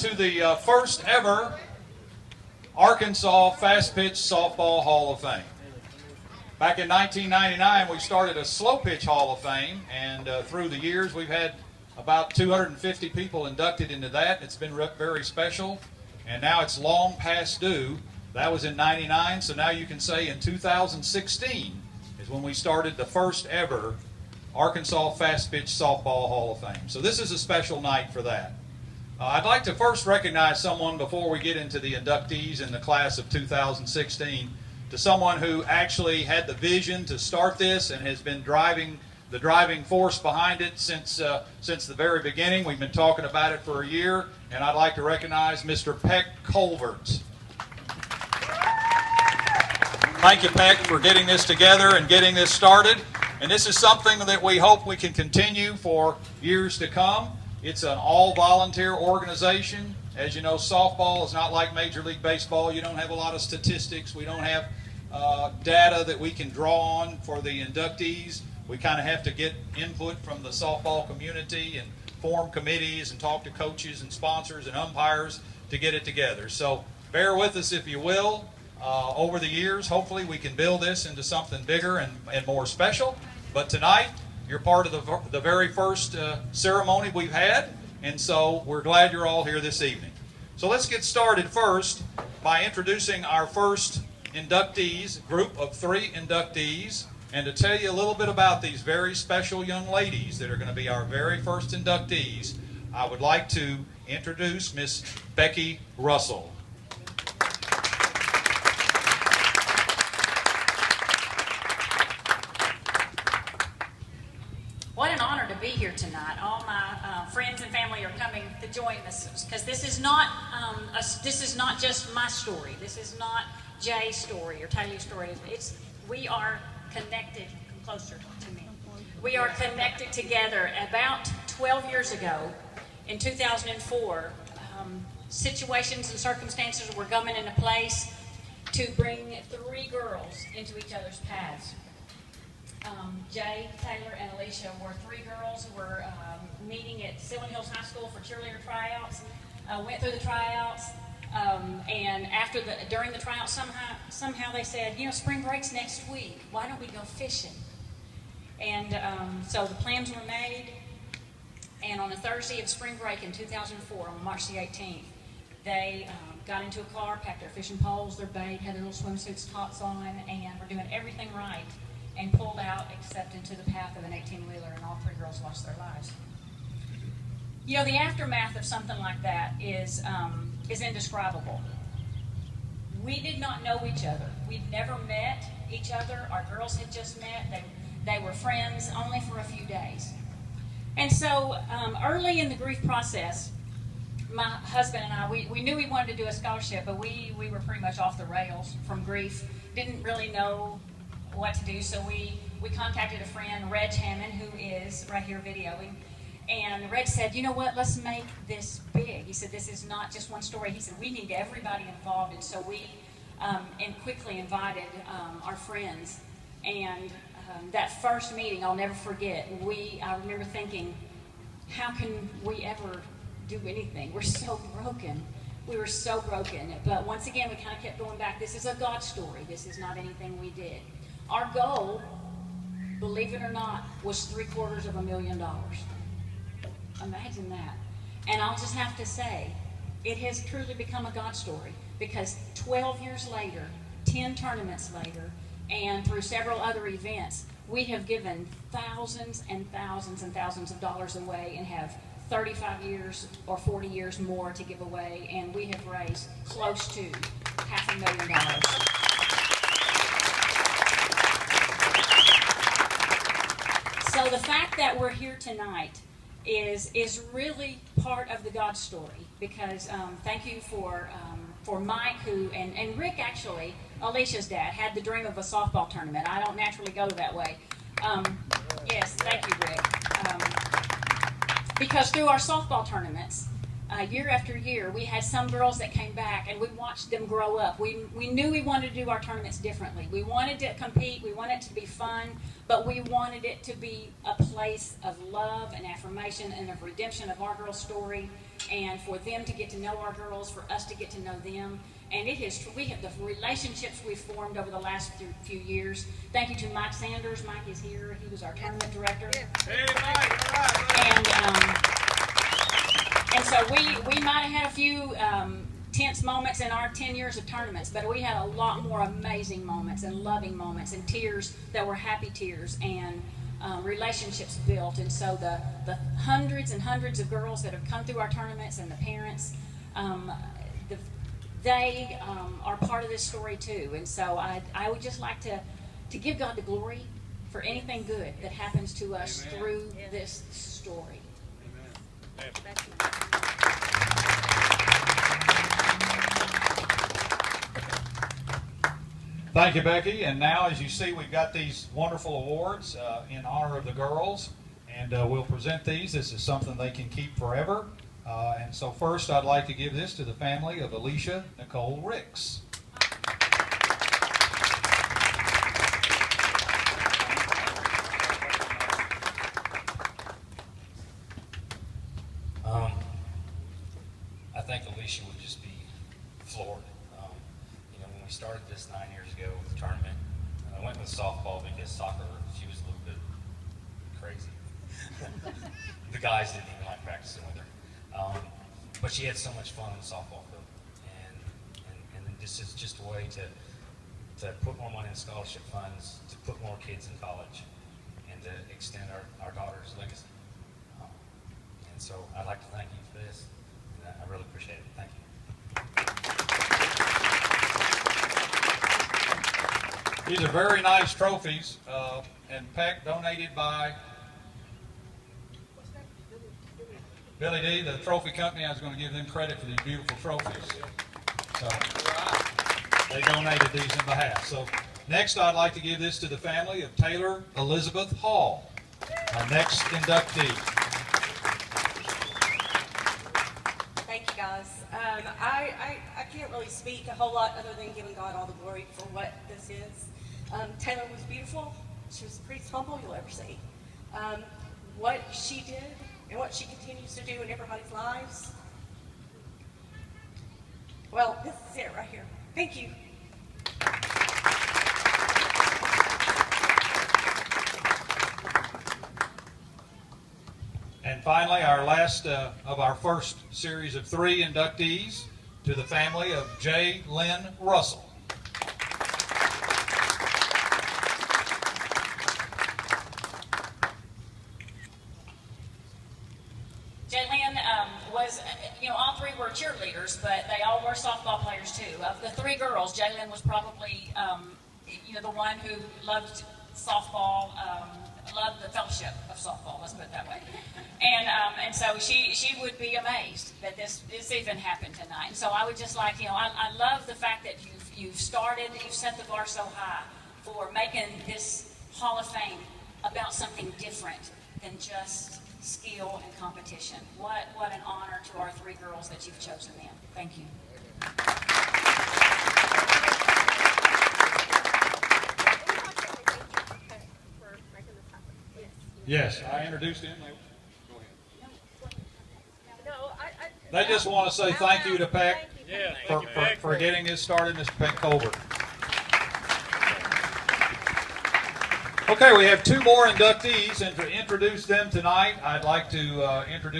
To the first ever Arkansas Fast Pitch Softball Hall of Fame. Back in 1999, we started a Slow Pitch Hall of Fame, and through the years, we've had about 250 people inducted into that. It's been very special, and now it's long past due. That was in 99, so now you can say in 2016 is when we started the first ever Arkansas Fast Pitch Softball Hall of Fame. So this is a special night for that. I'd like to first recognize someone before we get into the inductees in the class of 2016, to someone who actually had the vision to start this and has been the driving force behind it since the very beginning. We've been talking about it for a year, and I'd like to recognize Mr. Peck Colverts. Thank you, Peck, for getting this together and getting this started. And this is something that we hope we can continue for years to come. It's an all-volunteer organization. As you know, softball is not like Major League Baseball. You don't have a lot of statistics. We don't have data that we can draw on for the inductees. We kind of have to get input from the softball community and form committees and talk to coaches and sponsors and umpires to get it together. So bear with us if you will. Over the years, hopefully we can build this into something bigger and more special. But tonight, you're part of the very first ceremony we've had, and so we're glad you're all here this evening. So let's get started first by introducing our first inductees, group of 3 inductees, and to tell you a little bit about these very special young ladies that are going to be our very first inductees, I would like to introduce Miss Becky Russell. What an honor to be here tonight. All my friends and family are coming to join us because this is not just my story. This is not Jay's story or Taylor's story. We are connected. Come closer to me. We are connected together. About 12 years ago, in 2004, situations and circumstances were coming into place to bring 3 girls into each other's paths. Jay, Taylor, and Alicia were 3 girls who were meeting at Silver Hills High School for cheerleader tryouts. Went through the tryouts, and during the tryouts, somehow they said, you know, spring break's next week. Why don't we go fishing? And so the plans were made. And on a Thursday of spring break in 2004, on March the 18th, they got into a car, packed their fishing poles, their bait, had their little swimsuits, tops on, and were doing everything right, and pulled out except into the path of an 18-wheeler, and all 3 girls lost their lives. You know, the aftermath of something like that is indescribable. We did not know each other. We'd never met each other. Our girls had just met. They were friends only for a few days. And so early in the grief process, my husband and I, we knew we wanted to do a scholarship, but we were pretty much off the rails from grief. Didn't really know what to do, so we contacted a friend, Reg Hammond, who is right here videoing, and Reg said, you know what, let's make this big. He said, this is not just one story. He said, we need everybody involved, and so we quickly invited our friends, and that first meeting, I'll never forget, I remember thinking, how can we ever do anything? We're so broken. We were so broken, but once again, we kind of kept going back. This is a God story. This is not anything we did. Our goal, believe it or not, was $750,000. Imagine that. And I'll just have to say, it has truly become a God story, because 12 years later, 10 tournaments later, and through several other events, we have given thousands and thousands and thousands of dollars away and have 35 years or 40 years more to give away, and we have raised close to $500,000. So the fact that we're here tonight is really part of the God story, because thank you for Mike, who and Rick, actually, Alicia's dad, had the dream of a softball tournament. I don't naturally go that way. Yes, thank you, Rick. Because through our softball tournaments, year after year, we had some girls that came back, and we watched them grow up. We knew we wanted to do our tournaments differently. We wanted to compete. We wanted it to be fun, but we wanted it to be a place of love and affirmation and of redemption of our girls' story, and for them to get to know our girls, for us to get to know them. And we have the relationships we've formed over the last few years. Thank you to Mike Sanders. Mike is here. He was our tournament director. Hey, Mike. All right. And so we might have had a few tense moments in our 10 years of tournaments, but we had a lot more amazing moments and loving moments and tears that were happy tears and relationships built. And so the hundreds and hundreds of girls that have come through our tournaments and the parents, they are part of this story too. And so I would just like to give God the glory for anything good that happens to us through this story. Amen. Thank you, Becky. And now, as you see, we've got these wonderful awards in honor of the girls, and we'll present these. This is something they can keep forever. And so first, I'd like to give this to the family of Alicia Nicole Ricks. I think Alicia would just be floored. When we started this 9 years ago with the tournament, I went with softball because soccer, she was a little bit crazy. The guys didn't even like practicing with her. But she had so much fun in the softball field. And this is just a way to put more money in scholarship funds, to put more kids in college, and to extend our daughter's legacy. And so I'd like to thank you for this. I really appreciate it. Thank you. These are very nice trophies, and Peck, donated by Billy D, the trophy company. I was going to give them credit for these beautiful trophies. So they donated these in behalf. So next, I'd like to give this to the family of Taylor Elizabeth Hall, our next inductee. Thank you, guys. I can't really speak a whole lot other than giving God all the glory for what this is. Taylor was beautiful. She was the prettiest humble you'll ever see. What she did and what she continues to do in everybody's lives, well, this is it right here. Thank you. And finally, our last of our first series of 3 inductees, to the family of J. Lynn Russell. J. Lynn was, all 3 were cheerleaders, but they all were softball players too. Of the 3 girls, J. Lynn was probably, the one who loved softball, loved the fellowship of softball, let's put it that way. And so she would be amazed that this even happened tonight. And so I would just like, I love the fact that you've set the bar so high for making this Hall of Fame about something different than just skill and competition. What an honor to our 3 girls that you've chosen them. Thank you. Yes, I introduced him. Go ahead. They just want to say thank you to Peck for getting this started, Mr. Peck Colbert. Okay, we have 2 more inductees, and to introduce them tonight, I'd like to introduce